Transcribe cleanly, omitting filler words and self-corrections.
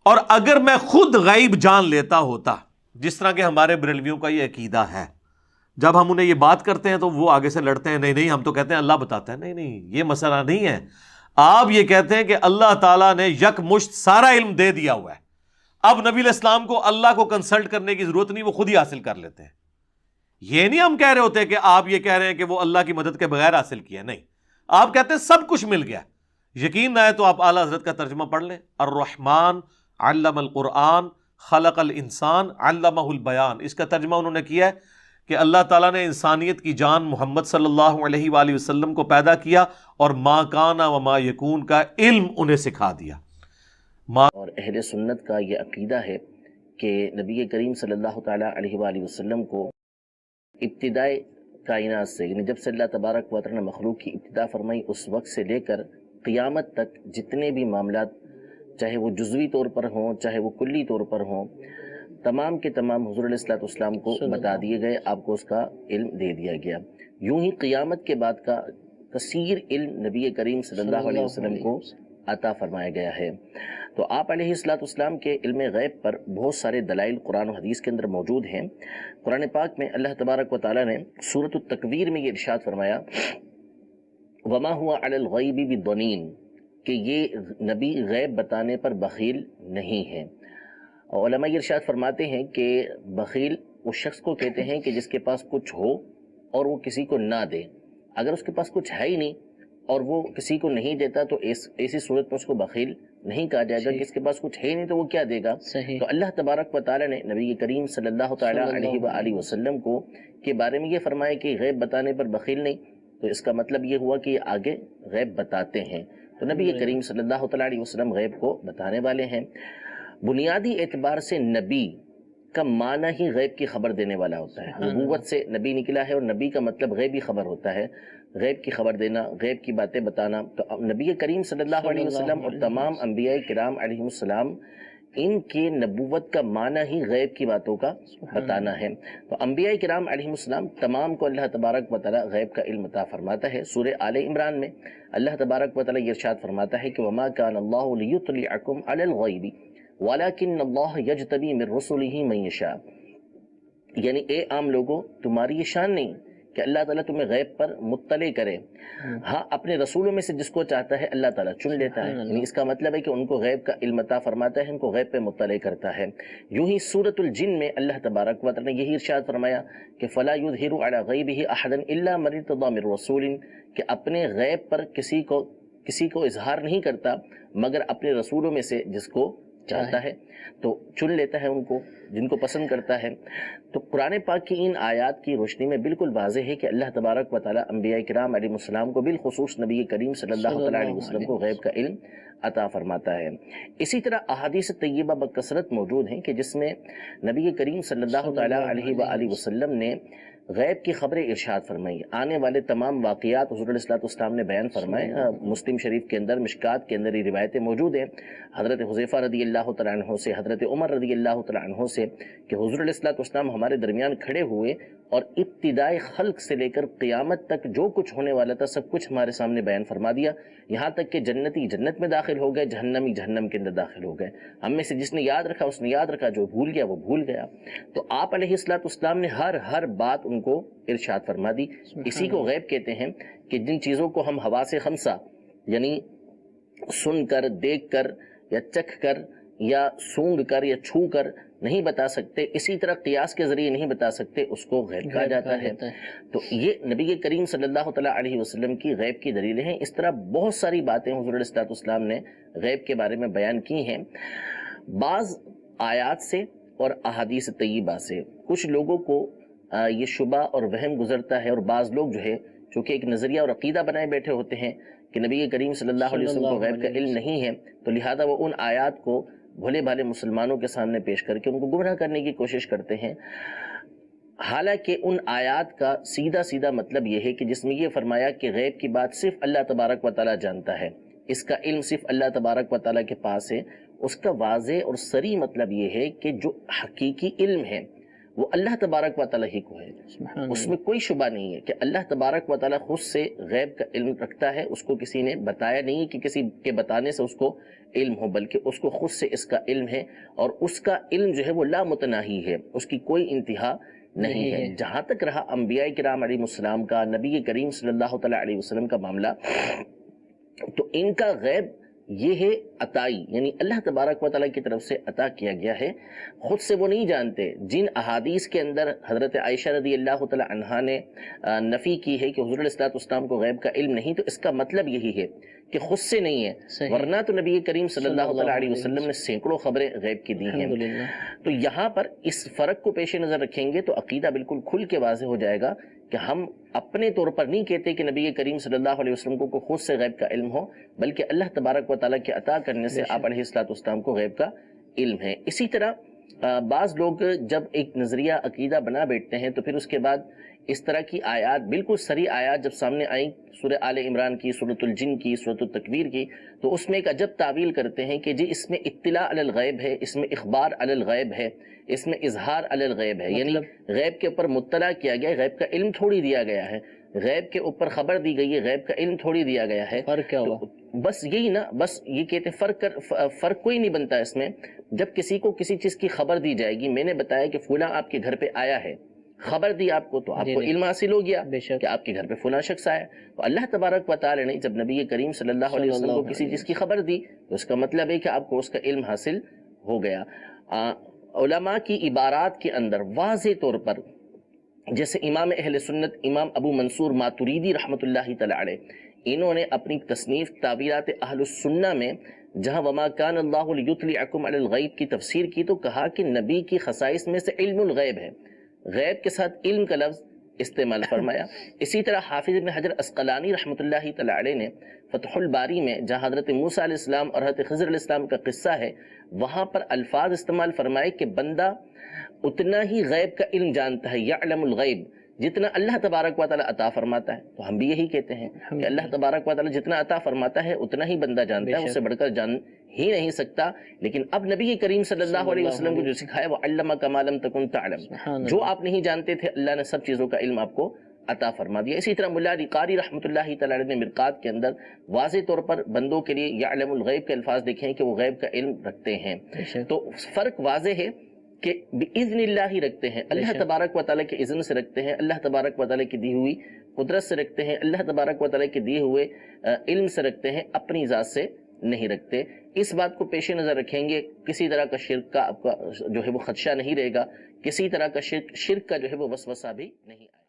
اور اگر میں خود غیب جان لیتا ہوتا، جس طرح کہ ہمارے بریلویوں کا یہ عقیدہ ہے، جب ہم انہیں یہ بات کرتے ہیں تو وہ آگے سے لڑتے ہیں، نہیں نہیں ہم تو کہتے ہیں اللہ بتاتا ہے۔ نہیں نہیں، یہ مسئلہ نہیں ہے۔ آپ یہ کہتے ہیں کہ اللہ تعالیٰ نے یک مشت سارا علم دے دیا ہوا ہے، اب نبی علیہ السلام کو اللہ کو کنسلٹ کرنے کی ضرورت نہیں، وہ خود ہی حاصل کر لیتے ہیں۔ یہ نہیں ہم کہہ رہے ہوتے کہ آپ یہ کہہ رہے ہیں کہ وہ اللہ کی مدد کے بغیر حاصل کیا، نہیں، آپ کہتے ہیں سب کچھ مل گیا۔ یقین نہ ہے تو آپ اعلیٰ حضرت کا ترجمہ پڑھ لیں، الرحمن علم القرآن خلق الانسان علمہ البیان۔ اس کا ترجمہ انہوں نے کیا ہے کہ اللہ تعالیٰ نے انسانیت کی جان محمد صلی اللہ علیہ وآلہ وسلم کو پیدا کیا اور ما کان و ما یکون کا علم انہیں سکھا دیا۔ اور اہل سنت کا یہ عقیدہ ہے کہ نبی کریم صلی اللہ تعالیٰ علیہ وآلہ وسلم کو ابتدائے کائنات سے، یعنی جب سے اللہ تبارک و تعالیٰ نے مخلوق کی ابتدا فرمائی اس وقت سے لے کر قیامت تک جتنے بھی معاملات، چاہے وہ جزوی طور پر ہوں چاہے وہ کلی طور پر ہوں، تمام کے تمام حضور علیہ الصلوۃ والسلام کو بتا دیے گئے، آپ کو اس کا علم دے دیا گیا۔ یوں ہی قیامت کے بعد کا کثیر علم نبی کریم صلی اللہ علیہ وسلم کو عطا فرمایا گیا ہے۔ تو آپ علیہ الصلوۃ والسلام کے علم غیب پر بہت سارے دلائل قرآن و حدیث کے اندر موجود ہیں۔ قرآن پاک میں اللہ تبارک و تعالیٰ نے سورۃ التکویر میں یہ ارشاد فرمایا، وما هو علی الغیب بضنین، کہ یہ نبی غیب بتانے پر بخیل نہیں ہے۔ اور علماء یہ ارشاد فرماتے ہیں کہ بخیل اس شخص کو کہتے ہیں کہ جس کے پاس کچھ ہو اور وہ کسی کو نہ دے۔ اگر اس کے پاس کچھ ہے ہی نہیں اور وہ کسی کو نہیں دیتا تو ایسی صورت میں اس کو بخیل نہیں کہا جائے گا، کہ اس کے پاس کچھ ہے ہی نہیں تو وہ کیا دے گا۔ تو اللہ تبارک و تعالیٰ نے نبی کریم صلی اللہ تعالیٰ علیہ وآلہ وسلم کو کے بارے میں یہ فرمایا کہ غیب بتانے پر بخیل نہیں، تو اس کا مطلب یہ ہوا کہ یہ آگے غیب بتاتے ہیں۔ تو نبی کریم صلی اللہ تعالیٰ علیہ وسلم غیب کو بتانے والے ہیں۔ بنیادی اعتبار سے نبی کا معنی ہی غیب کی خبر دینے والا ہوتا ہے۔ نبوت سے نبی نکلا ہے اور نبی کا مطلب غیبی خبر ہوتا ہے، غیب کی خبر دینا، غیب کی باتیں بتانا۔ تو نبی کریم صلی اللہ علیہ وسلم اور تمام انبیاء کرام علیہ السلام، ان کے نبوت کا معنی ہی غیب کی باتوں کا بتانا ہے۔ تو انبیاء کرام علیہ السلام تمام کو اللہ تبارک و تعالیٰ غیب کا علم عطا فرماتا ہے۔ سورہ آل عمران میں اللہ تبارک و تعالیٰ یہ ارشاد فرماتا ہے کہ وما كان الله ليطلعكم على الغیب وَلَكِنَّ اللَّهَ يَجْتَبِي مِن رُّسُلِهِ مَن يَشَاءُ، یعنی اے عام لوگوں، تمہاری یہ شان نہیں کہ اللہ تعالیٰ تمہیں غیب پر مطلع کرے، ہاں اپنے رسولوں میں سے جس کو چاہتا ہے اللہ تعالیٰ چن لیتا ہے، یعنی اس کا مطلب ہے کہ ان کو غیب کا علم عطا فرماتا ہے، ان کو غیب پہ مطلع کرتا ہے۔ یوں ہی سورۃ الجن میں اللہ تبارک و تعالیٰ نے یہی ارشاد فرمایا کہ فَلَا يُظْهِرُ عَلَى غَيْبِهِ أَحَدًا إِلَّا مَنِ ارْتَضَىٰ مِن رَّسُولٍ، کہ اپنے غیب پر کسی کو اظہار نہیں کرتا مگر اپنے رسولوں میں سے جس کو چاہتا ہے، تو چن لیتا ہے ان کو جن کو پسند کرتا ہے۔ تو قرآن پاک کی ان آیات کی روشنی میں بالکل واضح ہے کہ اللہ تبارک و تعالیٰ انبیاء کرام علیہ السلام کو بالخصوص نبی کریم صلی اللہ علیہ وسلم کو غیب کا علم عطا فرماتا ہے۔ اسی طرح احادیث طیبہ بکثرت موجود ہیں کہ جس میں نبی کریم صلی اللہ تعالیٰ علیہ وآلہ وسلم نے غیب کی خبریں ارشاد فرمائی، آنے والے تمام واقعات حضور علیہ الصلوۃ والسلام نے بیان فرمائے۔ مسلم شریف کے اندر مشکات کے اندر یہ روایتیں موجود ہیں حضرت حذیفہ رضی اللہ تعالیٰ عنہ سے، حضرت عمر رضی اللہ تعالیٰ عنہ سے، کہ حضور علیہ الصلوۃ والسلام ہمارے درمیان کھڑے ہوئے اور ابتدائے خلق سے لے کر قیامت تک جو کچھ ہونے والا تھا سب کچھ ہمارے سامنے بیان فرما دیا، یہاں تک کہ جنتی جنت میں داخل ہو گئے، جہنمی جہنم کے اندر داخل ہو گئے۔ ہم میں سے جس نے یاد رکھا اس نے یاد رکھا، جو بھول گیا وہ بھول گیا۔ تو آپ علیہ الصلوۃ والسلام نے ہر بات ان کو ارشاد فرما دی۔ اسی کو غیب کہتے ہیں کہ جن چیزوں کو ہم حواس خمسہ یعنی سن کر، دیکھ کر یا چکھ کر یا سونگ کر یا چھو کر نہیں بتا سکتے، اسی طرح قیاس کے ذریعے نہیں بتا سکتے، اس کو غیب کہا جاتا ہے۔ تو یہ نبی کریم صلی اللہ تعالیٰ علیہ وسلم کی غیب کی دلیلیں ہیں۔ اس طرح بہت ساری باتیں حضور علیہ الصلوۃ والسلام نے غیب کے بارے میں بیان کی ہیں۔ بعض آیات سے اور احادیث طیبہ سے کچھ لوگوں کو یہ شبہ اور وہم گزرتا ہے، اور بعض لوگ جو ہے چونکہ ایک نظریہ اور عقیدہ بنائے بیٹھے ہوتے ہیں کہ نبی کریم صلی اللہ علیہ وسلم کو غیب کا علم نہیں ہے، تو لہذا وہ ان آیات کو بھولے بھالے مسلمانوں کے سامنے پیش کر کے ان کو گمراہ کرنے کی کوشش کرتے ہیں۔ حالانکہ ان آیات کا سیدھا مطلب یہ ہے کہ جس میں یہ فرمایا کہ غیب کی بات صرف اللہ تبارک و تعالیٰ جانتا ہے، اس کا علم صرف اللہ تبارک و تعالیٰ کے پاس ہے، اس کا واضح اور صریح مطلب یہ ہے کہ جو حقیقی علم ہے وہ اللہ تبارک و تعالیٰ ہی کو ہے. اس میں کوئی شبہ نہیں ہے کہ اللہ تبارک و تعالیٰ خود سے غیب کا علم رکھتا ہے. اس کو کسی نے بتایا نہیں کہ کسی کے بتانے سے اس کو علم ہو، بلکہ اس کو خود سے اس کا علم ہے، اور اس کا علم جو ہے وہ لامتناہی ہے، اس کی کوئی انتہا نہیں ہے. جہاں تک رہا انبیاء کرام علیہ السلام کا، نبی کریم صلی اللہ تعالیٰ علیہ وسلم کا معاملہ، تو ان کا غیب یہ ہے عطائی، یعنی اللہ تبارک و تعالیٰ کی طرف سے عطا کیا گیا ہے. خود سے وہ نہیں جانتے. جن احادیث کے اندر حضرت عائشہ رضی اللہ تعالیٰ عنہا نے نفی کی ہے کہ حضور علیہ الصلوۃ والسلام کو غیب کا علم نہیں، تو اس کا مطلب یہی ہے کہ خود سے نہیں ہے، ورنہ تو نبی کریم صلی اللہ تعالیٰ علیہ وسلم نے سینکڑوں خبریں غیب کی دی ہیں. تو یہاں پر اس فرق کو پیش نظر رکھیں گے تو عقیدہ بالکل کھل کے واضح ہو جائے گا کہ ہم اپنے طور پر نہیں کہتے کہ نبی کریم صلی اللہ علیہ وسلم کو خود سے غیب کا علم ہو، بلکہ اللہ تبارک و تعالیٰ کے عطا کرنے سے آپ علیہ الصلوۃ والسلام کو غیب کا علم ہے. اسی طرح بعض لوگ جب ایک نظریہ عقیدہ بنا بیٹھتے ہیں تو پھر اس کے بعد اس طرح کی آیات، بالکل صریح آیات جب سامنے آئیں سورہ آل عمران کی، سورۃ الجن کی، سورۃ التکویر کی، تو اس میں ایک عجب تعویل کرتے ہیں کہ جی اس میں اطلاع علی الغیب ہے، اس میں اخبار علی الغیب ہے، اس میں اظہار علی الغیب ہے. یعنی غیب کے اوپر مطلع کیا گیا ہے، غیب کا علم تھوڑی دیا گیا ہے، غیب کے اوپر خبر دی گئی ہے، غیب کا علم تھوڑی دیا گیا ہے. فرق کیا ہوا؟ بس یہی نا، بس یہ کہتے ہیں فرق کوئی نہیں بنتا اس میں. جب کسی کو کسی چیز کی خبر دی جائے گی، میں نے بتایا کہ فلاں آپ کے گھر پہ آیا ہے، خبر دی آپ کو، تو آپ کو علم حاصل ہو گیا کہ آپ کے گھر پہ فلاں شخص آیا. تو اللہ تبارک و تعالی نے جب نبی کریم صلی اللہ علیہ وسلم کو کسی چیز کی خبر دی تو اس کا مطلب ہے کہ آپ کو اس کا علم حاصل ہو گیا. علماء کی عبارات کے اندر واضح طور پر، جیسے امام اہل سنت امام ابو منصور ماتریدی رحمۃ اللہ تعالی علیہ، انہوں نے اپنی تصنیف تعبیرات اہل السنہ میں جہاں وما کان اللہ لیطلعکم علی الغیب کی تفسیر کی تو کہا کہ نبی کی خصائص میں سے علم الغیب ہے، غیب کے ساتھ علم کا لفظ استعمال فرمایا. اسی طرح حافظ ابن حجر عسقلانی رحمۃ اللہ تعالی علیہ نے فتح الباری میں جہاں حضرت موسیٰ علیہ السلام اور حضرت خضر علیہ السلام کا قصہ ہے، وہاں پر الفاظ استعمال فرمائے کہ بندہ اتنا ہی غیب کا علم جانتا ہے، یعلم الغیب، جتنا اللہ تبارک و تعالیٰ عطا فرماتا ہے. تو ہم بھی یہی کہتے ہیں کہ اللہ تبارک و تعالیٰ جتنا عطا فرماتا ہے اتنا ہی بندہ جانتا ہے، اس سے بڑھ کر جان ہی نہیں سکتا. لیکن اب نبی کریم صلی اللہ علیہ وسلم کو جو سکھایا وہ علمک ما لم تکن تعلم، جو آپ نہیں جانتے تھے اللہ نے سب چیزوں کا علم آپ کو عطا فرما دیا. اسی طرح ملا علی قاری رحمۃ اللہ تعالی علیہ نے مرقات کے اندر واضح طور پر بندوں کے لیے یعلم الغیب کے الفاظ دیکھیں کہ وہ غیب کا علم رکھتے ہیں. تو فرق واضح ہے کہ بِإِذْنِ اللہ رکھتے ہیں، اللہ تبارک و تعالیٰ کے اذن سے رکھتے ہیں، اللہ تبارک و تعالیٰ کی دی ہوئی قدرت سے رکھتے ہیں، اللہ تبارک و تعالیٰ کے دیے ہوئے علم سے رکھتے ہیں، اپنی ذات سے نہیں رکھتے. اس بات کو پیش نظر رکھیں گے، کسی طرح کا شرک کا آپ کا جو ہے وہ خدشہ نہیں رہے گا، کسی طرح کا شرک کا جو ہے وہ وسوسہ بھی نہیں آئے.